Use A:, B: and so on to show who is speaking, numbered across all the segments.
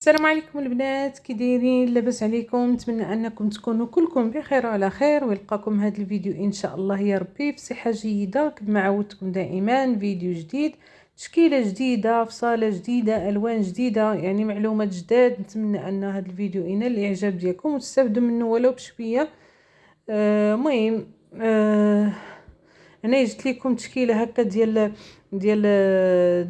A: السلام عليكم البنات، كي دايرين؟ لاباس عليكم؟ نتمنى انكم تكونوا كلكم بخير وعلى خير، ويلقاكم هذا الفيديو ان شاء الله يا ربي في صحه جيده. كما عودتكم دائما فيديو جديد، تشكيله جديده، فصاله جديده، الوان جديده، يعني معلومات جداد. نتمنى ان هذا الفيديو ينال الاعجاب ديالكم وتستافدوا منه ولو بشويه. المهم انا جبت لكم تشكيله هكا ديال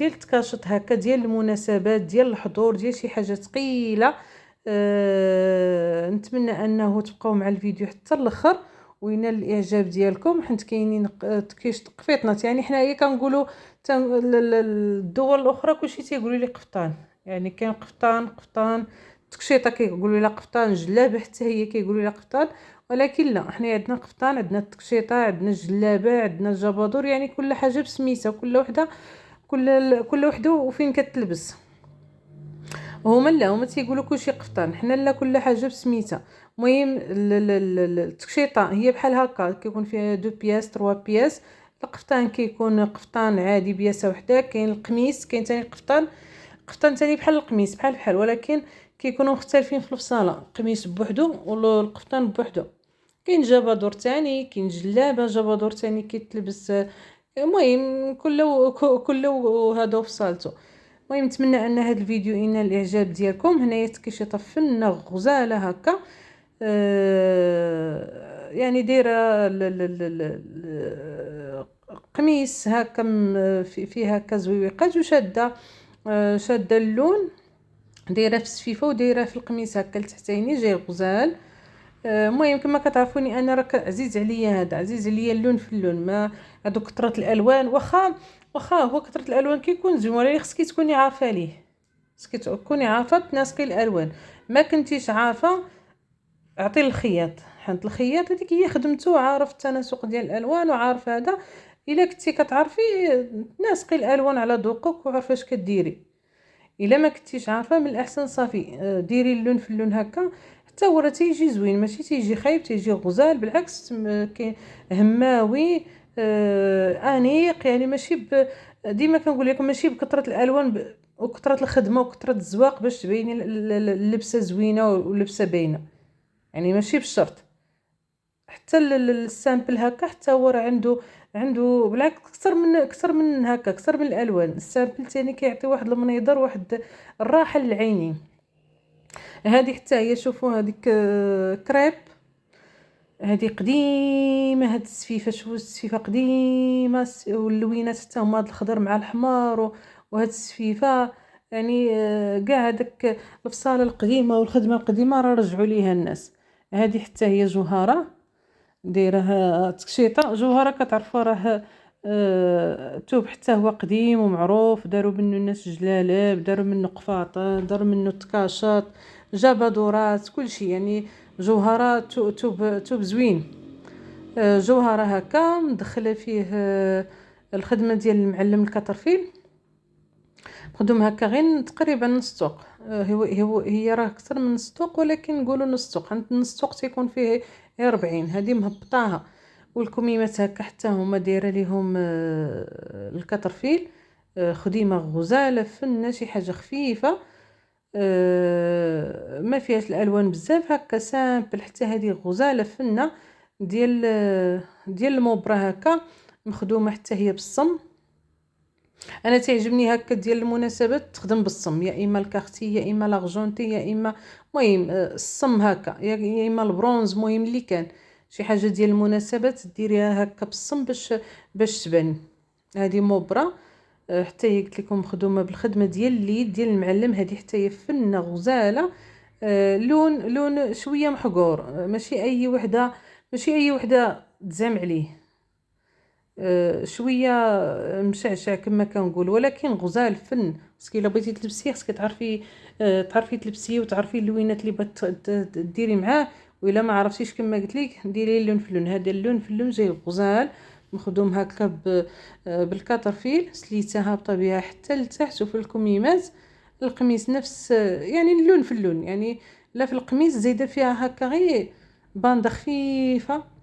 A: التكاشط، هكا ديال المناسبات، ديال الحضور، ديال شي حاجه ثقيله. نتمنى انه تبقاو مع الفيديو حتى الاخر وينال الاعجاب ديالكم، حيت كاينين قفيطنات. يعني حنايا كنقولوا الدول الاخرى كلشي تيقولوا لي قفطان، يعني كاين قفطان تكشيطه كيقولوا لها قفطان، جلابه حتى هي كيقولوا لها قفطان. ولكن لا، حنا عندنا قفطان، عندنا التكشيطه، عندنا الجلابه، عندنا الجبادور، يعني كل حاجه بسميتها، كل وحده وفين كتلبس. هما لا، هما تيقولوا كلشي قفطان، حنا لا، كل حاجه بسميتها. المهم التكشيطه هي بحال هكا، كيكون فيها 2 بياس 3 بياس. القفطان كيكون قفطان عادي بياسه وحده. كاين القميص، كاين ثاني قفطان ثاني بحال القميص، بحال ولكن كيكونوا مختلفين في الفصاله. القميص بوحدو والقفطان بوحدو. كاين جبادور تاني، كاين جلابه جبادور تاني كيتلبس. المهم كل هذا فصالته. المهم نتمنى ان هذا الفيديو ينال الاعجاب ديالكم. هنايا تكشيطه فنه غزاله هكا. يعني دايره قميص هكا فيه هكا زويقات، وشاده شاده اللون، دايره في السفيفه ودايره في القميص هكا لتحتيني، جاي غزال. المهم كما كتعرفوني انا راه عزيز عليا، هذا عزيز عليا اللون في اللون. ما هادو كثره الالوان، واخا هو كثره الالوان كيكون زوين، ولكن خصك تكوني عارفه ليه، خصك تكوني عارفه تناسقي الالوان. ما كنتيش عارفه، اعطي الخياط، حيت الخياط هذيك هي خدمته، عارف التناسق ديال الالوان وعارف هذا. الا كنتي كتعرفي تناسقي الالوان على ذوقك وعارفه اش كديري. الا ما كنتيش عارفه، من الاحسن صافي ديري اللون في اللون هكا، حتى هو راه تيجي زوين، ماشي تيجي خايب، تيجي غزال بالعكس. كاين هماوي، انيق، يعني ماشي ديما كنقول لكم ماشي بكثره الالوان وكثره الخدمه وكثره الزواق باش تبيني اللبسه زوينه واللبسه باينه، يعني ماشي بالشرط. حتى السامبل هكا، حتى هو راه عنده بالعكس اكثر من هكا، اكثر من الالوان. السامبل تاني كيعطي واحد المنظر، واحد الراحه للعينين. هذه حتى هي، شوفوا هذيك كريب، هذه قديمه. هاد السفيفه، شوفوا السفيفه قديمه، واللوينات حتى هما هاد الخضر مع الحمار، وهاد السفيفه يعني كاع هذاك الفصاله القديمه والخدمه القديمه راه رجعوا ليها الناس. هذه حتى هي جوهره، دايره تكشيطه جوهره، كتعرفوا راه توب حتى هو قديم ومعروف. داروا منه الناس جلالاب، داروا منه قفاطان، داروا منه تكاشط، جبادورات، كلشي يعني. جوهرات توب زوين. جوهره هكا مدخله فيه الخدمه ديال المعلم الكترفيل، مخدوم هكا غير تقريبا نص طوق. هي راه اكثر من نص طوق، ولكن نقولوا نص طوق، عند نص طوق تيكون فيه 40. هذه مهبطاها. والكميمات هكا حتى هما دايره ليهم الكترفيل. خديمه غزاله فنه، شي حاجه خفيفه، ما فيهاش الالوان بزاف، هكا سامبل. حتى هذه غزاله فنه ديال الموبرا هكا، مخدومه حتى هي بالصم. انا تعجبني هكا ديال المناسبات تخدم بالصم، يا اما الكارتي، يا اما لاغجونتي، يا اما المهم الصم هكا، يا اما البرونز. المهم اللي كان شي حاجه ديال المناسبات ديريها هكا بالصم باش تبان. هذه موبرا، حتى هي قلت لكم مخدومه بالخدمه ديال اليد ديال المعلم. هذه حتى هي فنه غزاله. لون شويه محقور، ماشي اي وحده تزام عليه. شويه مشعشع كما كنقول، ولكن غزال فن. باسكو الا بغيتي تلبسيه خصك تعرفي تلبسيه، وتعرفي اللوينات اللي بغات ديري معاه. والا ما عرفتيش كما قلت لك، ديري اللون في اللون. هذا اللون في اللون جاي غزال، مخدوم هكا بالكاترفيل، سليته هابطه بها حتى لتحت. وفي الكميمات القميص نفس يعني اللون في اللون، يعني لا في القميص زايده فيها هكا غير بانده خفيفه.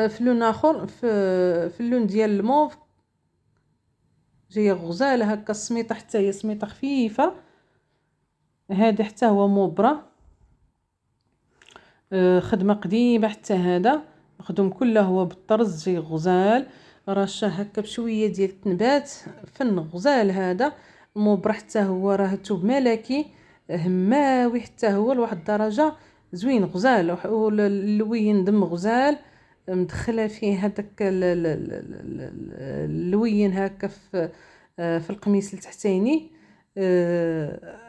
A: في اللون اخر، في اللون ديال الموف، جايه غزاله هكا، السميطه حتى هي سميطه خفيفه. هذا حتى هو موبرا، خدمه قديمه حتى هذا، مخدوم كله هو بالطرز، جاي غزال، رشه هكا بشويه ديال التنبات، فن غزال هذا. موبرا حتى هو راه توب ملكي هماوي حتى هو لواحد الدرجه، زوين غزال، واللوين دم غزال، مدخله فيه هذاك اللوين هكا في القميص التحتاني،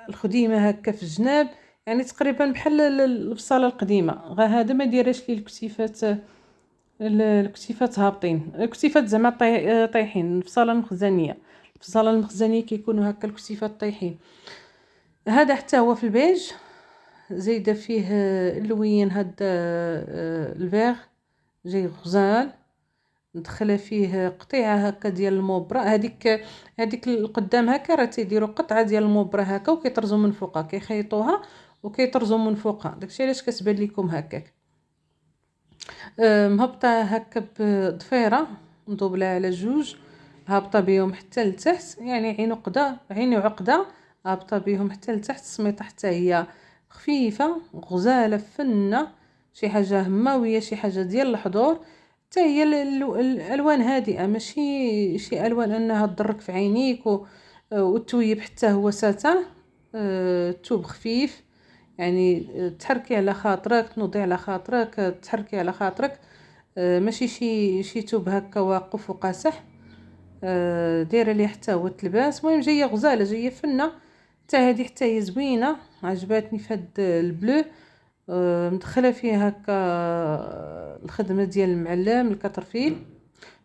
A: الخديمه هكا في الجناب، يعني تقريبا بحال البصاله القديمه، غير هذا ما دايرش ليه الكتيفات هابطين، الكتيفات زعما طايحين. البصاله المخزنيه كيكونوا هكا الكتيفات طايحين. هذا حتى هو في البيج، زايده فيه اللوين هذا الفيغ، جاي غزال، ندخله فيه قطيعه هكا ديال الموبرا، هذيك القدام هكا راه تيديروا قطعه ديال الموبرا هكا وكيطرزوا من فوقها، كيخيطوها وكيطرزوا من فوقها، داكشي علاش كتبان لكم هكاك. مهبطه هكا بضفيره مدوبله على جوج، هابطه بهم حتى لتحت، يعني عين وعقده هابطه بهم حتى لتحت. السميطه حتى هي خفيفه غزاله فنه، شي حاجه هماويه، شي حاجه ديال الحضور. حتى هي الالوان هادئه، ماشي شي الوان انها تضرك في عينيك والتويب حتى هو ساتان، التوب خفيف، يعني تحركي على خاطرك، تنوضي على خاطرك، تحركي على خاطرك، ماشي شي توب هكا واقف وقاصح. دايره ليه حتى هو التلباس، المهم جايه غزاله، جايه فنه. حتى هذه حتى هي زوينه، عجباتني في هاد البلو. مدخله فيه هكا الخدمه ديال المعلم الكترفيل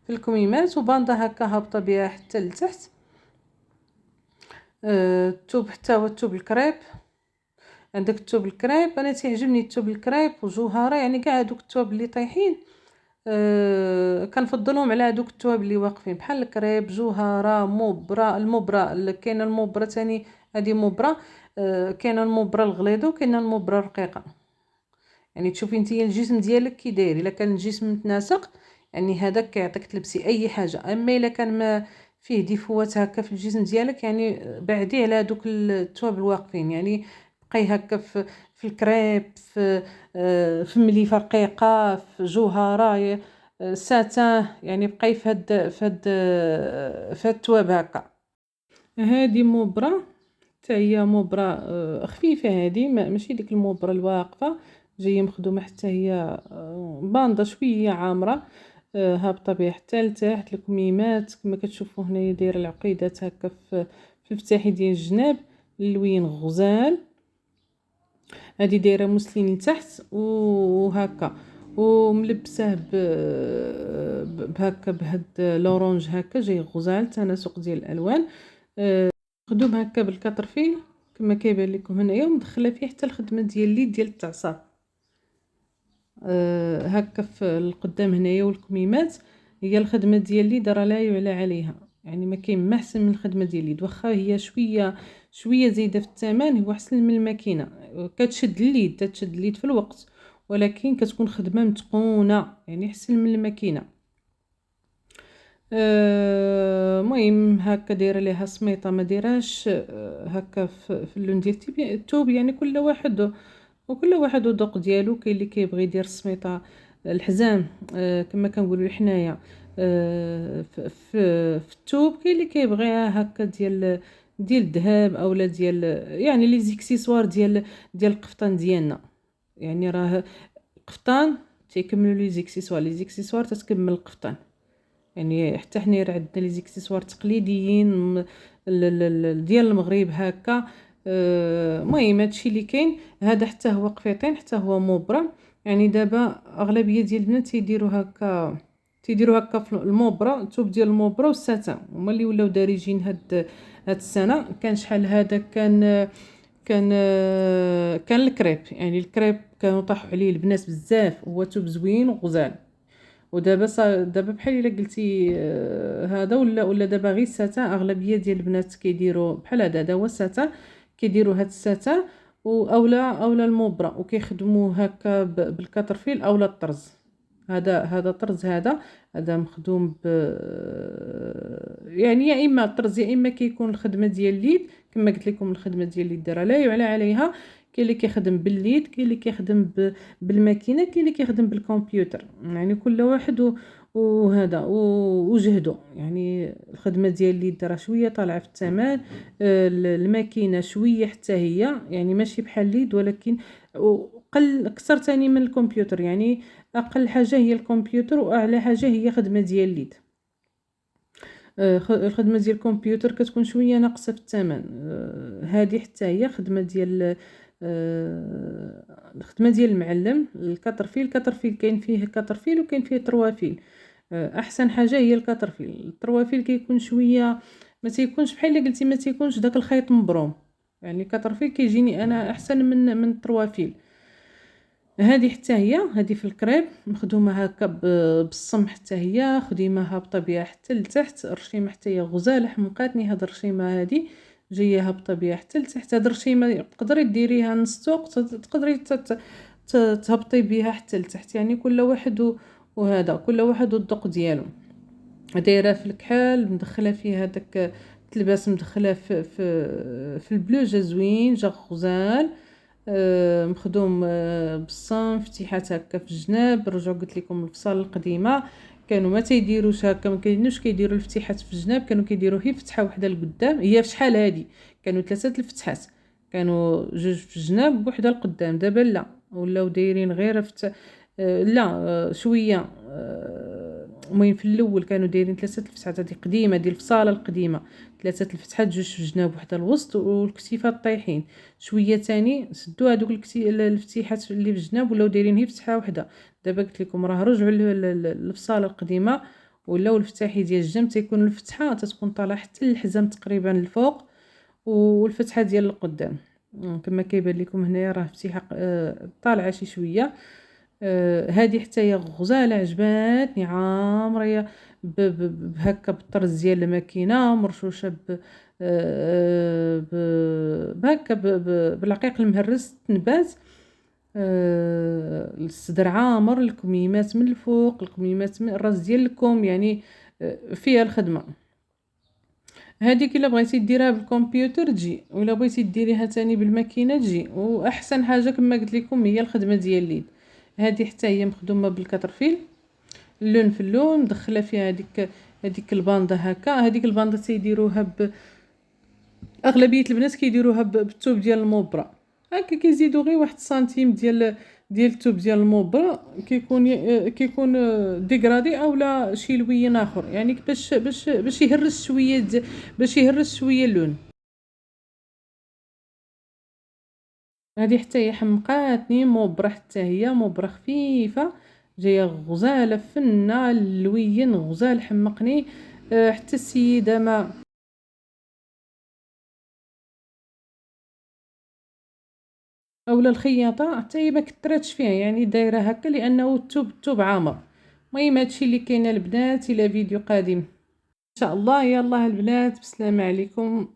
A: في الكميمات، وباندا هكا هابطه بها حتى لتحت. الثوب حتى هو الثوب الكريب، عندك الثوب الكريب، انا تيعجبني الثوب الكريب وجوهره، يعني كاع هذوك الثوب اللي طايحين كنفضلهم على هذوك الثواب اللي واقفين، بحال الكريب، جوهره، المبرا كاينه المبرا ثاني، هذه مبرا، كاينه المبرا الغليظه وكاينه المبرا الرقيقه. يعني تشوفي نتيا الجسم ديالك كي داير، الا كان الجسم متناسق يعني هذاك كيعطيك تلبسي اي حاجه، اما الا كان ما فيه ديفوات هكا في الجسم ديالك يعني بعدي على هذوك الثواب الواقفين، يعني بقاي هكا في الكريب، في مليفه رقيقه، في جوهره، ساتان، يعني بقاي في هاد الثواب هكا. هذه مبرة، حتى هي مبرة خفيفه، هذه ماشي ديك المبرة الواقفه، جايه مخدومه حتى هي باندا شويه عامره، هابطه بها حتى لتحت الكميمات كما كتشوفوا هنايا، دايره العقيدات هكا في الفتاحي ديال الجناب، اللوين غزال. هذه دايره موسلين لتحت وهكا، وملبسه بهكا بهاد لورانج هكا، جاي غزال، تناسق ديال الالوان، مخدوم هكا بالكترفيل كما كيبان لكم هنايا، ومدخله فيه حتى الخدمه ديال اليد ديال التعصاب، هكا في القدام هنايا، والكميمات هي الخدمه ديال اليد راه لا يعلى عليها، يعني ما كاين ما احسن من الخدمه ديال اليد، واخا هي شويه زايده في الثمن، هو احسن من الماكينه، كتشد اليد في الوقت، ولكن كتكون خدمه متقونه، يعني احسن من الماكينه. مهم هكا دايره ليها سميطه، ما دايراش هكا في اللون ديال الثوب، يعني كل واحد وذوق ديالو، كاين اللي كيبغي يدير السميطه الحزام كما كنقولوا حنايا في الثوب، كاين اللي كيبغيها هكا ديال الذهب اولا ديال يعني لي زيكسيسوار ديال القفطان ديالنا، يعني راه القفطان تيكملوا لي زيكسيسوار تتكمل القفطان، يعني حتى حنا راه عندنا لي زيكسيسوار تقليديين ديال المغرب هكا. المهم هادشي اللي كاين، هذا حتى هو قفيطين، حتى هو مبرم، يعني دابا اغلبيه ديال البنات تيديروا هكا في المبرا، الثوب ديال المبرا والساتان هما اللي ولاو دارجين هاد السنه. كان شحال هذا كان الكريب، يعني الكريب كانوا طاحوا عليه البنات بزاف، هو ثوب زوين وغزال. ودابا بحال الا قلتي هذا ولا دابا غير الساتان، اغلبيه ديال البنات كيديروا بحال هذا هو الساتان، كيديروا هاد الساتان اولا المبرا، وكيخدموه هكا بالكترفيل اولا الطرز، هذا طرز، هذا مخدوم يعني يا اما طرز يا اما كيكون الخدمه ديال اليد. كما قلت لكم الخدمه ديال اليد دارها لا يعلى عليها. كاين اللي كيخدم باليد، كاين اللي كيخدم بالماكينه، كاين اللي كيخدم بالكمبيوتر، يعني كل واحد وهذا وجهده. يعني الخدمه ديال اليد راه شويه طالعه في الثمن، الماكينه شويه حتى هي، يعني ماشي بحال اليد ولكن قل اكثر تاني من الكمبيوتر. يعني اقل حاجه هي الكمبيوتر واعلى حاجه هي خدمه ديال اليد. الخدمه ديال الكمبيوتر كتكون شويه ناقصه في الثمن. هذه حتى هي خدمه ديال الخدمه ديال المعلم. الكترفيل كاين فيه كترفيل وكاين فيه تروافيل. احسن حاجه هي الكترفيل. التروافيل كيكون شويه ما تيكونش بحال اللي قلتي، ما تيكونش داك الخيط مبروم. يعني الكترفيل كيجيني انا احسن من التروافيل. هذه حتى هي في الكريب مخدومه هكا بالصم، حتى هي خديماها بطبيعه حتى لتحت. الرشيمه حتى هي غزاله حمقاتني. هاد الرشيمه هذه جايه بطبيعه حتى لتحت. هاد الرشيمه تقدري ديريها نص طوق، تقدري تهبطي بها حتى لتحت. يعني كل واحد وهذا كل واحد والذوق ديالو. دايره في الكحل، مدخله فيها داك تلباس، مدخله في البلوجه زوين، جا غزال. مخدوم بالصنف، فتيحات هكا في الجناب. رجعوا قلت لكم الفصال القديمه كانوا ما تيديروش هكا، ما كاينوش كيديروا الفتيحات في الجناب، كانوا كيديروا هي فتحه وحده لقدام. هي في شحال هذه كانوا 3 الفتحات، كانوا جوج في الجناب وحده لقدام. دابا لا، ولاو دايرين غير لا شويه. المهم في الاول كانوا دايرين 3 الفتحات، هذه قديمه ديال الفصاله القديمه. 3 الفتحات، جوج في الجناب وحده الوسط، والكتيفات طايحين شويه تاني. سدوا هذوك الفتيحات اللي في الجناب ولاو دايرين هي فتحه وحده. دابا قلت لكم راه رجعوا للفصاله القديمه، ولاو الفتاحي ديال الجنب تيكون الفتحه تتكون طالعه حتى للحزام تقريبا الفوق، والفتحه ديال القدام كما كيبان لكم هنايا راه فتيحه طالعه شي شويه. هذه حتى هي غزاله عجباتني، عامره بهكا بالطرز ديال الماكينه، مرشوشه بهكا بالعقيق المهرس نبات. الصدر عامر، الكميمات من الفوق، الكميمات من الراس ديال الكم، يعني فيها الخدمه. هذيك الا بغيتي ديرها بالكمبيوتر تجي، ولا بغيتي ديريها تاني بالماكينه تجي. واحسن حاجه كما قلت لكم هي الخدمه ديال اليد. هذه حتى هي مخدومه بالكترفيل، اللون في اللون، مدخله فيها هذيك الباندا هكا. هذيك الباندا تيديروها اغلبيه البنات كيديروها بالثوب ديال المبرة هكا، كيزيدوا غير 1 سنتيم ديال الثوب ديال المبرة، كيكون ديغرادي اولا شي لوين اخر، يعني باش يهرس شويه اللون. هذه حتى هي حمقاتني، مبرة حتى هي مبرة خفيفه جايه غزاله فنه، اللوين غزال حمقني. حتى السيده ما اولا الخياطه حتى هي ما كثرتش فيها، يعني دايره هكا لانه الثوب عامر. المهم هادشي اللي كاين البنات. الى فيديو قادم ان شاء الله. يلا البنات، بسلامه عليكم.